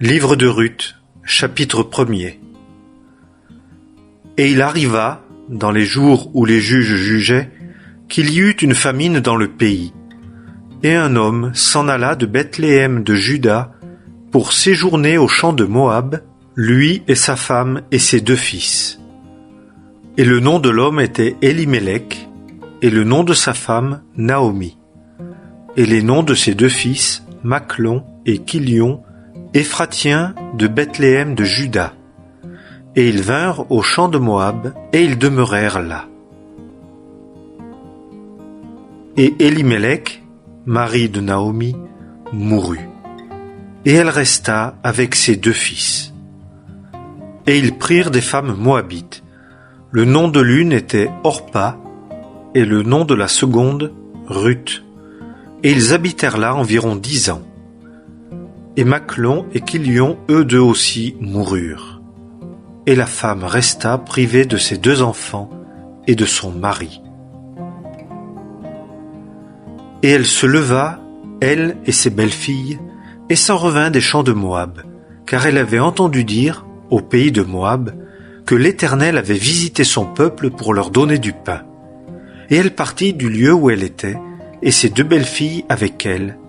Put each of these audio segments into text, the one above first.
Livre de Ruth, chapitre 1er. Et il arriva, dans les jours où les juges jugeaient, qu'il y eut une famine dans le pays. Et un homme s'en alla de Bethléem de Juda pour séjourner au champ de Moab, lui et sa femme et ses 2 fils. Et le nom de l'homme était Élimélec, et le nom de sa femme Naomi. Et les noms de ses 2 fils, Machlon et Kilion, Éphratiens de Bethléem de Juda. Et ils vinrent au champ de Moab, et ils demeurèrent là. Et Élimélec, mari de Naomi, mourut. Et elle resta avec ses 2 fils. Et ils prirent des femmes moabites. Le nom de l'une était Orpa, et le nom de la seconde, Ruth. Et ils habitèrent là environ 10 ans. Et Machlon et Kilion, eux 2 aussi, moururent. Et la femme resta privée de ses 2 enfants et de son mari. Et elle se leva, elle et ses belles-filles, et s'en revint des champs de Moab, car elle avait entendu dire, au pays de Moab, que l'Éternel avait visité son peuple pour leur donner du pain. Et elle partit du lieu où elle était, et ses 2 belles-filles avec elle,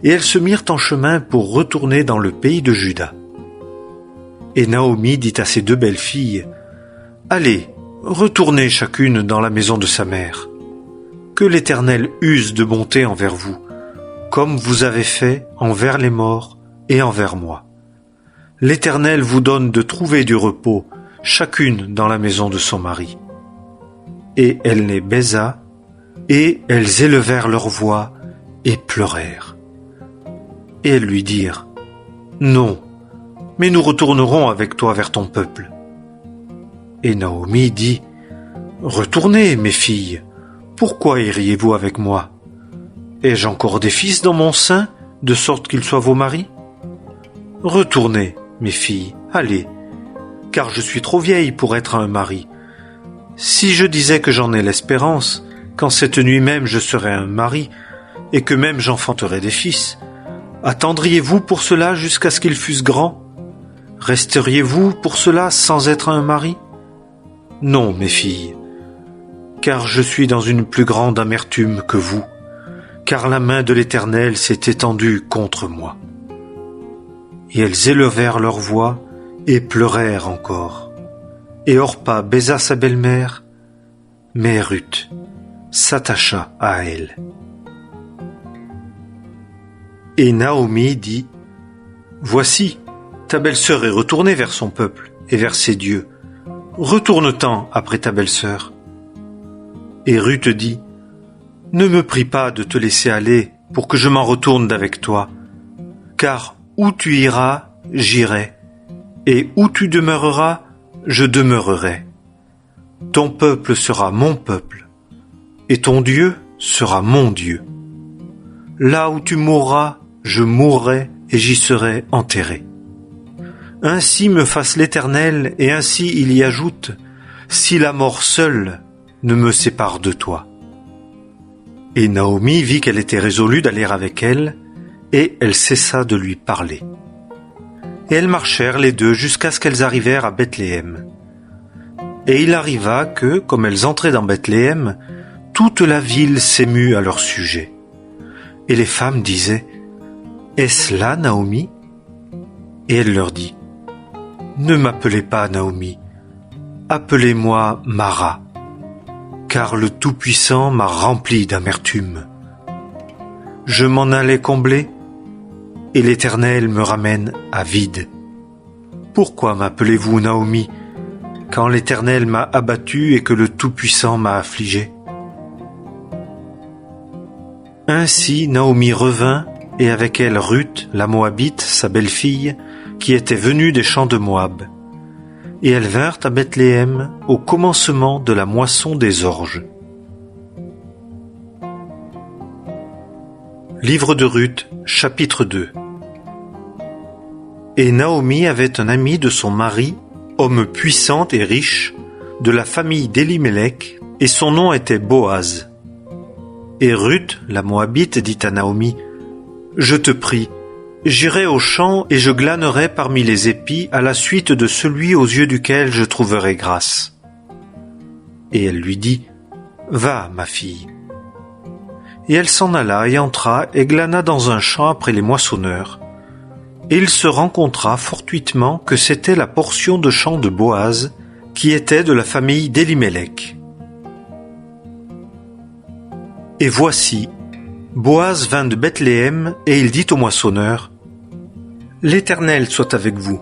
et elles se mirent en chemin pour retourner dans le pays de Juda. Et Naomi dit à ses 2 belles-filles, « Allez, retournez chacune dans la maison de sa mère. Que l'Éternel use de bonté envers vous, comme vous avez fait envers les morts et envers moi. L'Éternel vous donne de trouver du repos, chacune dans la maison de son mari. » Et elle les baisa, et elles élevèrent leur voix et pleurèrent. Et elles lui dirent, « Non, mais nous retournerons avec toi vers ton peuple. » Et Naomi dit, « Retournez, mes filles, pourquoi iriez-vous avec moi? Ai-je encore des fils dans mon sein, de sorte qu'ils soient vos maris? Retournez, mes filles, allez, car je suis trop vieille pour être un mari. Si je disais que j'en ai l'espérance, qu'en cette nuit même je serais un mari, et que même j'enfanterais des fils, attendriez-vous pour cela jusqu'à ce qu'ils fussent grands? Resteriez-vous pour cela sans être un mari? Non, mes filles, car je suis dans une plus grande amertume que vous, car la main de l'Éternel s'est étendue contre moi. » Et elles élevèrent leur voix et pleurèrent encore. Et Orpa baisa sa belle-mère, mais Ruth s'attacha à elle. Et Naomi dit, « Voici, ta belle-sœur est retournée vers son peuple et vers ses dieux. Retourne-t'en après ta belle-sœur. » Et Ruth dit, « Ne me prie pas de te laisser aller pour que je m'en retourne d'avec toi, car où tu iras, j'irai, et où tu demeureras, je demeurerai. Ton peuple sera mon peuple, et ton Dieu sera mon Dieu. Là où tu mourras, je mourrai et j'y serai enterré. Ainsi me fasse l'Éternel, et ainsi il y ajoute, si la mort seule ne me sépare de toi. » Et Naomi vit qu'elle était résolue d'aller avec elle, et elle cessa de lui parler. Et elles marchèrent les 2 jusqu'à ce qu'elles arrivèrent à Bethléem. Et il arriva que, comme elles entraient dans Bethléem, toute la ville s'émut à leur sujet. Et les femmes disaient, « Est-ce là Naomi ?» Et elle leur dit, « Ne m'appelez pas Naomi, appelez-moi Mara, car le Tout-Puissant m'a rempli d'amertume. Je m'en allais combler, et l'Éternel me ramène à vide. Pourquoi m'appelez-vous Naomi, quand l'Éternel m'a abattu et que le Tout-Puissant m'a affligé? » Ainsi Naomi revint, et avec elle Ruth, la Moabite, sa belle-fille, qui était venue des champs de Moab. Et elles vinrent à Bethléem au commencement de la moisson des orges. Livre de Ruth, chapitre 2. Et Naomi avait un ami de son mari, homme puissant et riche, de la famille d'Élimélec, et son nom était Boaz. Et Ruth, la Moabite, dit à Naomi, « Je te prie, J'irai au champ et je glanerai parmi les épis à la suite de celui aux yeux duquel je trouverai grâce. Et elle lui dit, Va, ma fille. Et elle s'en alla et entra et glana dans un champ après les moissonneurs. Et il se rencontra fortuitement que c'était la portion de champ de Boaz, qui était de la famille d'Élimélec. Et voici, Boaz vint de Bethléem, et il dit au moissonneur, L'Éternel soit avec vous.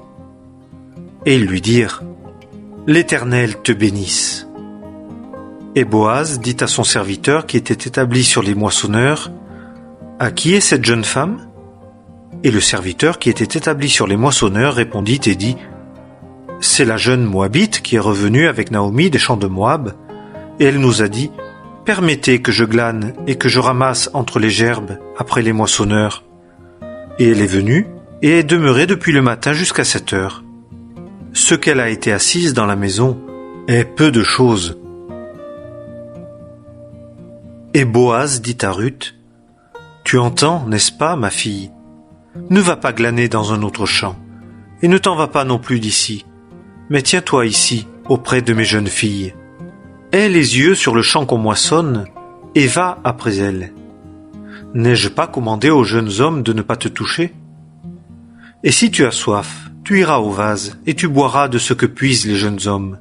Et ils lui dirent, L'Éternel te bénisse. Et Boaz dit à son serviteur qui était établi sur les moissonneurs, À qui est cette jeune femme? Et le serviteur qui était établi sur les moissonneurs répondit et dit, C'est la jeune Moabite qui est revenue avec Naomi des champs de Moab, et elle nous a dit, Permettez que je glane et que je ramasse entre les gerbes après les moissonneurs. Et elle est venue et est demeurée depuis le matin jusqu'à 7 heures. Ce qu'elle a été assise dans la maison est peu de chose. Et Boaz dit à Ruth, Tu entends, n'est-ce pas, ma fille? Ne va pas glaner dans un autre champ, et ne t'en va pas non plus d'ici, mais tiens-toi ici, auprès de mes jeunes filles. Aie les yeux sur le champ qu'on moissonne, et va après elles. N'ai-je pas commandé aux jeunes hommes de ne pas te toucher? Et si tu as soif, tu iras au vase, et tu boiras de ce que puisent les jeunes hommes.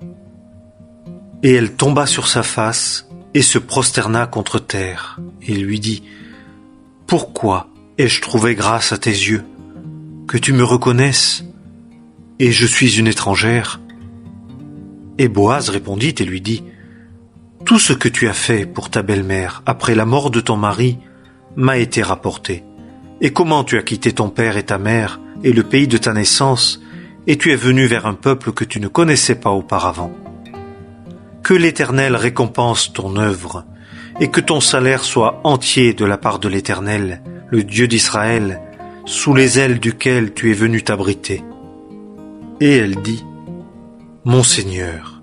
Et elle tomba sur sa face, et se prosterna contre terre, et lui dit, Pourquoi ai-je trouvé grâce à tes yeux, que tu me reconnaisses, et je suis une étrangère? Et Boaz répondit et lui dit, Tout ce que tu as fait pour ta belle-mère après la mort de ton mari m'a été rapporté. Et comment tu as quitté ton père et ta mère et le pays de ta naissance, et tu es venu vers un peuple que tu ne connaissais pas auparavant. Que l'Éternel récompense ton œuvre, et que ton salaire soit entier de la part de l'Éternel, le Dieu d'Israël, sous les ailes duquel tu es venu t'abriter. Et elle dit, Mon Seigneur,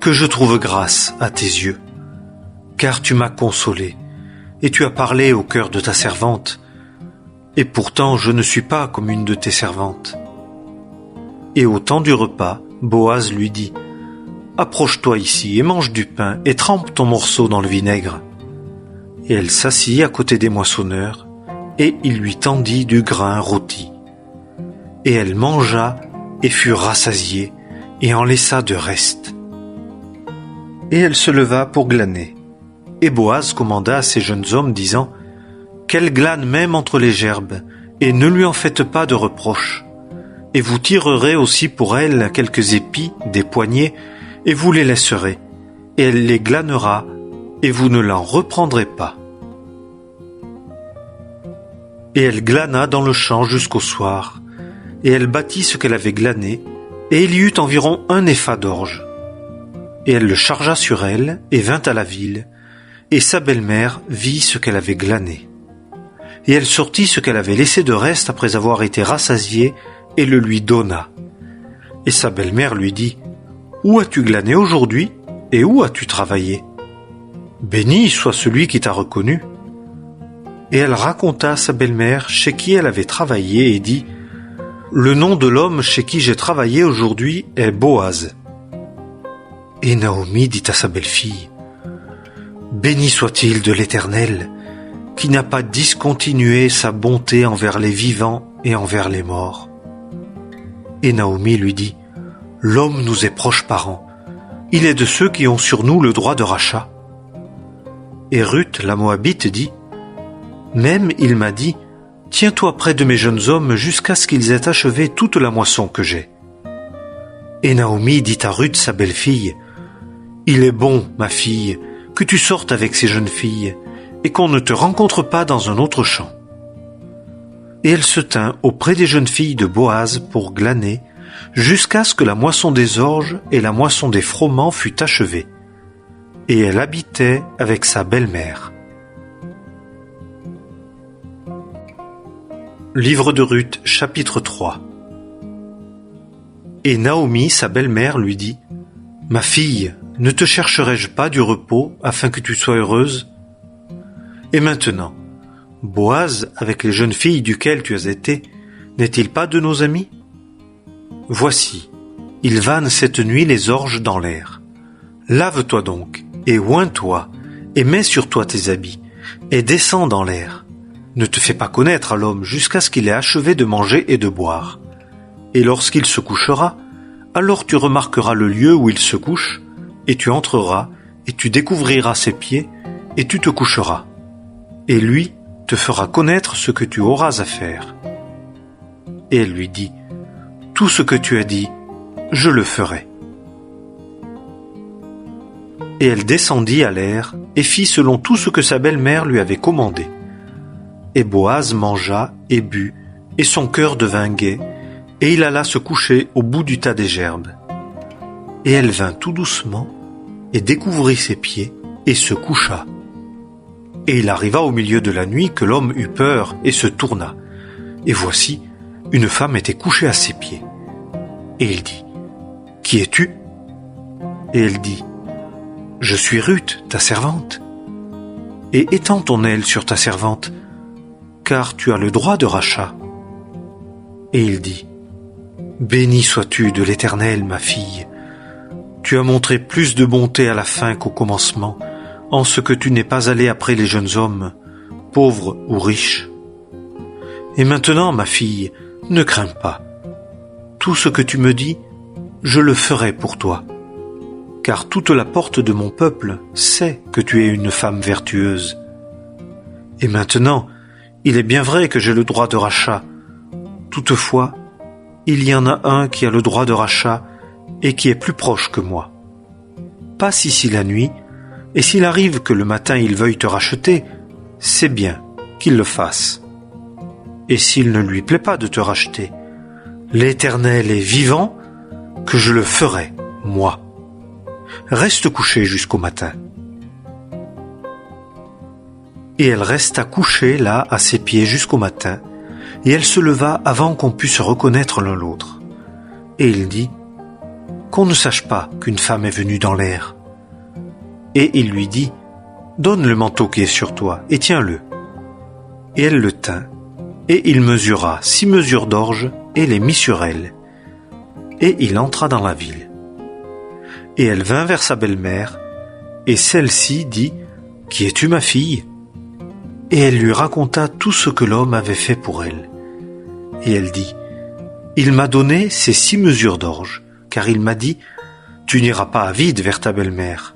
que je trouve grâce à tes yeux, car tu m'as consolé, et tu as parlé au cœur de ta servante, et pourtant je ne suis pas comme une de tes servantes. Et au temps du repas, Boaz lui dit, Approche-toi ici et mange du pain et trempe ton morceau dans le vinaigre. Et elle s'assit à côté des moissonneurs, et il lui tendit du grain rôti. Et elle mangea et fut rassasiée, et en laissa de reste. Et elle se leva pour glaner. Et Boaz commanda à ces jeunes hommes, disant, Qu'elle glane même entre les gerbes, et ne lui en faites pas de reproche. Et vous tirerez aussi pour elle quelques épis, des poignets, et vous les laisserez, et elle les glanera, et vous ne l'en reprendrez pas. Et elle glana dans le champ jusqu'au soir, et elle bâtit ce qu'elle avait glané, et il y eut environ 1 épha d'orge. Et elle le chargea sur elle, et vint à la ville, et sa belle-mère vit ce qu'elle avait glané. Et elle sortit ce qu'elle avait laissé de reste après avoir été rassasiée, et le lui donna. Et sa belle-mère lui dit, Où as-tu glané aujourd'hui, et où as-tu travaillé? Béni soit celui qui t'a reconnu. Et elle raconta à sa belle-mère chez qui elle avait travaillé, et dit, Le nom de l'homme chez qui j'ai travaillé aujourd'hui est Boaz. Et Naomi dit à sa belle-fille, Béni soit-il de l'Éternel, qui n'a pas discontinué sa bonté envers les vivants et envers les morts. Et Naomi lui dit, L'homme nous est proche parent, il est de ceux qui ont sur nous le droit de rachat. Et Ruth, la Moabite, dit, Même il m'a dit, Tiens-toi près de mes jeunes hommes jusqu'à ce qu'ils aient achevé toute la moisson que j'ai. Et Naomi dit à Ruth, sa belle-fille, Il est bon, ma fille, que tu sortes avec ces jeunes filles, et qu'on ne te rencontre pas dans un autre champ. Et elle se tint auprès des jeunes filles de Boaz pour glaner, jusqu'à ce que la moisson des orges et la moisson des froments fût achevée. Et elle habitait avec sa belle-mère. Livre de Ruth, chapitre 3. Et Naomi, sa belle-mère, lui dit, Ma fille, ne te chercherai-je pas du repos afin que tu sois heureuse? Et maintenant, Boaz, avec les jeunes filles duquel tu as été, n'est-il pas de nos amis? Voici, il vanne cette nuit les orges dans l'air. Lave-toi donc, et oins-toi, et mets sur toi tes habits, et descends dans l'air. Ne te fais pas connaître à l'homme jusqu'à ce qu'il ait achevé de manger et de boire. Et lorsqu'il se couchera, alors tu remarqueras le lieu où il se couche, et tu entreras, et tu découvriras ses pieds, et tu te coucheras. Et lui te fera connaître ce que tu auras à faire. Et elle lui dit, tout ce que tu as dit, je le ferai. Et elle descendit à l'air, et fit selon tout ce que sa belle-mère lui avait commandé. Et Boaz mangea et but, et son cœur devint gai, et il alla se coucher au bout du tas des gerbes. Et elle vint tout doucement, et découvrit ses pieds, et se coucha. Et il arriva au milieu de la nuit que l'homme eut peur, et se tourna. Et voici, une femme était couchée à ses pieds. Et il dit, « Qui es-tu » Et elle dit, « Je suis Ruth, ta servante. Et étends ton aile sur ta servante, car tu as le droit de rachat. » Et il dit, « Béni sois-tu de l'Éternel, ma fille. Tu as montré plus de bonté à la fin qu'au commencement, en ce que tu n'es pas allé après les jeunes hommes, pauvres ou riches. Et maintenant, ma fille, ne crains pas. Tout ce que tu me dis, je le ferai pour toi. Car toute la porte de mon peuple sait que tu es une femme vertueuse. Et maintenant, il est bien vrai que j'ai le droit de rachat. Toutefois, il y en a un qui a le droit de rachat et qui est plus proche que moi. Passe ici la nuit, et s'il arrive que le matin il veuille te racheter, c'est bien qu'il le fasse. Et s'il ne lui plaît pas de te racheter, l'Éternel est vivant, que je le ferai, moi. Reste couché jusqu'au matin. » Et elle resta couchée là à ses pieds jusqu'au matin, et elle se leva avant qu'on pût se reconnaître l'un l'autre. Et il dit, « Qu'on ne sache pas qu'une femme est venue dans l'air. » Et il lui dit, « Donne le manteau qui est sur toi, et tiens-le. » Et elle le tint, et il mesura 6 mesures d'orge, et les mit sur elle. Et il entra dans la ville. Et elle vint vers sa belle-mère, et celle-ci dit, « Qui es-tu, ma fille ?» Et elle lui raconta tout ce que l'homme avait fait pour elle. Et elle dit, « Il m'a donné ces 6 mesures d'orge, car il m'a dit, « Tu n'iras pas à vide vers ta belle-mère. »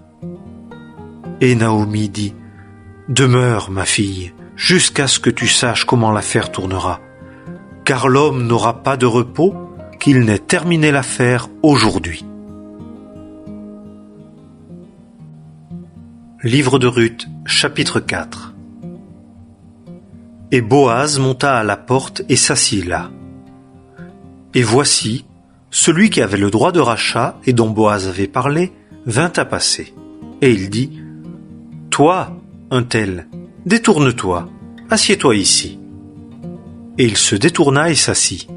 Et Naomi dit, « Demeure, ma fille, jusqu'à ce que tu saches comment l'affaire tournera, car l'homme n'aura pas de repos qu'il n'ait terminé l'affaire aujourd'hui. » Livre de Ruth, chapitre 4. Et Boaz monta à la porte et s'assit là. Et voici, celui qui avait le droit de rachat et dont Boaz avait parlé, vint à passer. Et il dit, « Toi, un tel, détourne-toi, assieds-toi ici. » Et il se détourna et s'assit.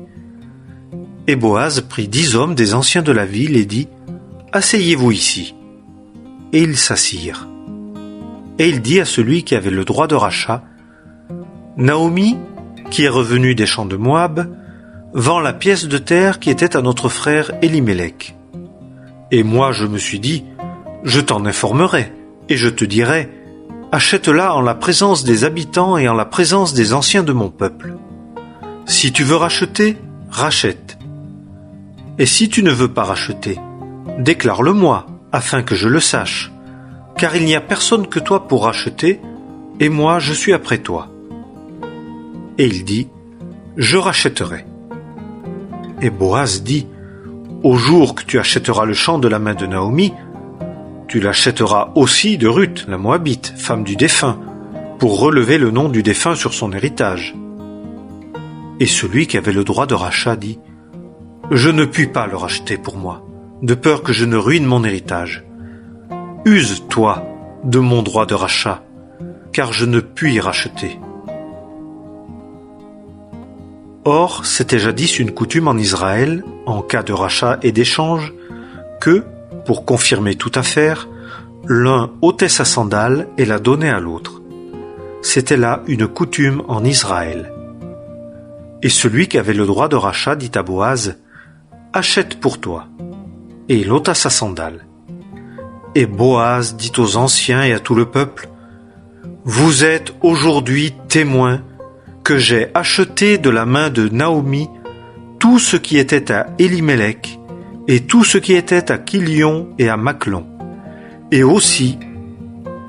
Et Boaz prit 10 hommes des anciens de la ville et dit, « Asseyez-vous ici. » Et ils s'assirent. Et il dit à celui qui avait le droit de rachat, « Naomi, qui est revenue des champs de Moab, vend la pièce de terre qui était à notre frère Élimélec. Et moi je me suis dit, je t'en informerai, et je te dirai, achète-la en la présence des habitants et en la présence des anciens de mon peuple. Si tu veux racheter, rachète. Et si tu ne veux pas racheter, déclare-le-moi, afin que je le sache, car il n'y a personne que toi pour racheter, et moi je suis après toi. » Et il dit, « Je rachèterai. » Et Boaz dit, « Au jour que tu achèteras le champ de la main de Naomi, tu l'achèteras aussi de Ruth, la Moabite, femme du défunt, pour relever le nom du défunt sur son héritage. » Et celui qui avait le droit de rachat dit, « Je ne puis pas le racheter pour moi, de peur que je ne ruine mon héritage. Use, toi, de mon droit de rachat, car je ne puis racheter. » Or, c'était jadis une coutume en Israël, en cas de rachat et d'échange, que, pour confirmer toute affaire, l'un ôtait sa sandale et la donnait à l'autre. C'était là une coutume en Israël. Et celui qui avait le droit de rachat dit à Boaz, « Achète pour toi. » Et il ôta sa sandale. Et Boaz dit aux anciens et à tout le peuple, « Vous êtes aujourd'hui témoins que j'ai acheté de la main de Naomi tout ce qui était à Élimélec et tout ce qui était à Kilion et à Machlon, et aussi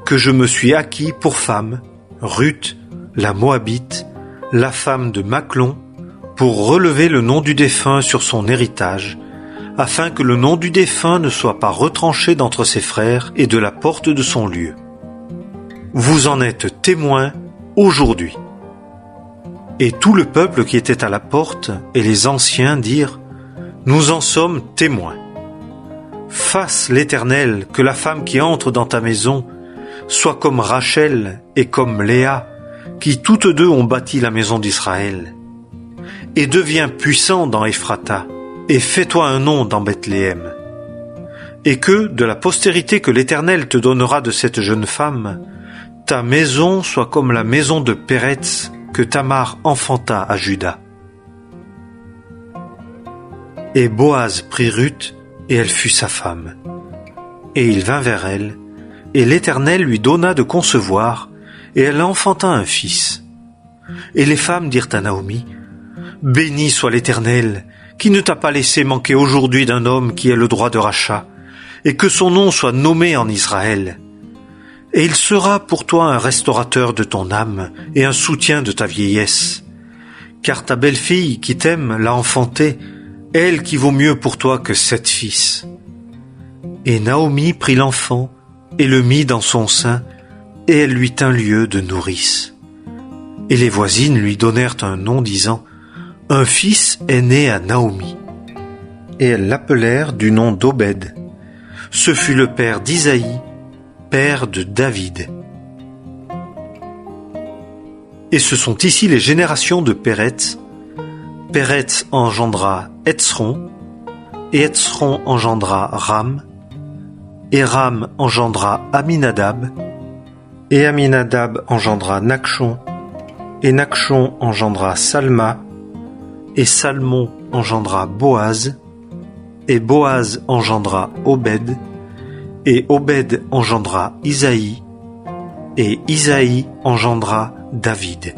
que je me suis acquis pour femme Ruth, la Moabite, la femme de Machlon, pour relever le nom du défunt sur son héritage, afin que le nom du défunt ne soit pas retranché d'entre ses frères et de la porte de son lieu. Vous en êtes témoins aujourd'hui. » Et tout le peuple qui était à la porte et les anciens dirent, « Nous en sommes témoins. Fasse l'Éternel que la femme qui entre dans ta maison soit comme Rachel et comme Léa, qui toutes deux ont bâti la maison d'Israël. Et deviens puissant dans Ephrata, et fais-toi un nom dans Bethléem. Et que, de la postérité que l'Éternel te donnera de cette jeune femme, ta maison soit comme la maison de Péretz que Tamar enfanta à Juda. » Et Boaz prit Ruth, et elle fut sa femme. Et il vint vers elle, et l'Éternel lui donna de concevoir, et elle enfanta un fils. Et les femmes dirent à Naomi, « Béni soit l'Éternel, qui ne t'a pas laissé manquer aujourd'hui d'un homme qui ait le droit de rachat, et que son nom soit nommé en Israël. Et il sera pour toi un restaurateur de ton âme et un soutien de ta vieillesse. Car ta belle-fille qui t'aime l'a enfanté, elle qui vaut mieux pour toi que 7 fils. » Et Naomi prit l'enfant et le mit dans son sein, et elle lui tint lieu de nourrice. Et les voisines lui donnèrent un nom disant, « Un fils est né à Naomi. » Et elles l'appelèrent du nom d'Obed. Ce fut le père d'Isaïe, père de David. Et ce sont ici les générations de Péretz. Péretz engendra Hetzron, et Hetzron engendra Ram, et Ram engendra Aminadab, et Aminadab engendra Nachshon, et Nachshon engendra Salma, et Salmon engendra Boaz, et Boaz engendra Obed, et Obed engendra Isaïe, et Isaïe engendra David.